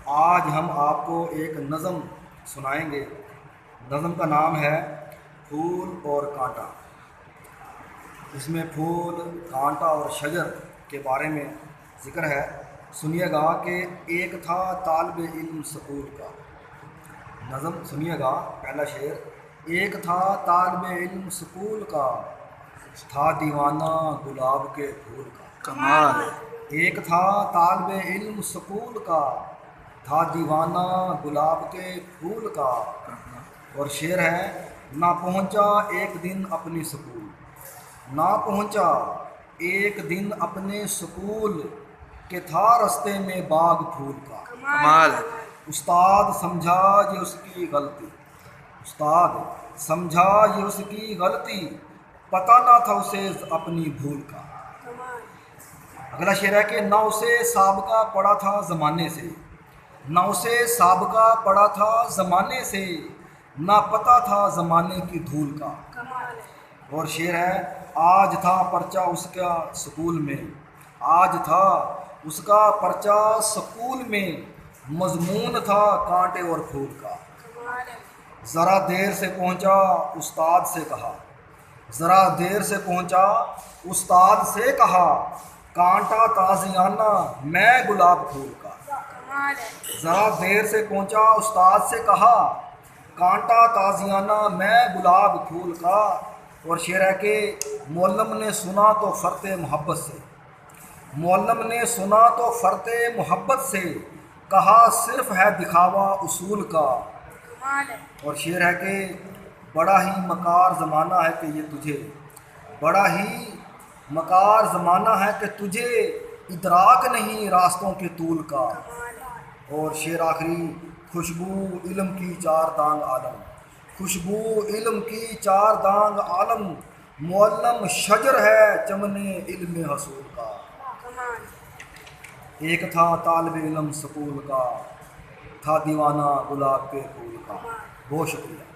آج ہم آپ کو ایک نظم سنائیں گے۔ نظم کا نام ہے پھول اور کانٹا۔ اس میں پھول، کانٹا اور شجر کے بارے میں ذکر ہے۔ سنیے گا کہ ایک تھا طالب علم سکول کا۔ نظم سنیے گا، پہلا شعر۔ ایک تھا طالب علم سکول کا، تھا دیوانہ گلاب کے پھول کا۔ کمال ایک تھا طالب علم سکول کا، تھا دیوانہ گلاب کے پھول کا۔ اور شعر ہے، نہ پہنچا ایک دن اپنی سکول، نہ پہنچا ایک دن اپنے سکول، کہ تھا رستے میں باغ پھول کا۔ کمال استاد سمجھا یہ اس کی غلطی، استاد سمجھا یہ اس کی غلطی، پتہ نہ تھا اسے اپنی بھول کا۔ اگلا شعر ہے کہ نہ اسے سابقہ پڑا تھا زمانے سے، نہ اسے سابقہ پڑا تھا زمانے سے، نہ پتہ تھا زمانے کی دھول کا۔ اور شعر ہے، آج تھا پرچہ اس کا سکول میں، آج تھا اس کا پرچہ سکول میں، مضمون تھا کانٹے اور پھول کا۔ ذرا دیر سے پہنچا استاد سے کہا، ذرا دیر سے پہنچا استاد سے کہا، کانٹا تازیانہ میں گلاب پھول کا۔ ذرا دیر سے پہنچا استاد سے کہا، کانٹا تازیانہ میں گلاب پھول کا۔ اور شعر ہے کہ معلم نے سنا تو فرط محبت سے، معلم نے سنا تو فرط محبت سے، کہا صرف ہے دکھاوا اصول کا۔ اور شعر ہے کہ بڑا ہی مکار زمانہ ہے کہ یہ تجھے، بڑا ہی مکار زمانہ ہے کہ تجھے ادراک نہیں راستوں کے طول کا۔ اور شعر آخری، خوشبو علم کی چار دانگ عالم، خوشبو علم کی چار دانگ عالم، معلم شجر ہے چمن علم حصول کا۔ ایک تھا طالب علم سکول کا، تھا دیوانہ گلاب کے پھول کا۔ بہت شکریہ۔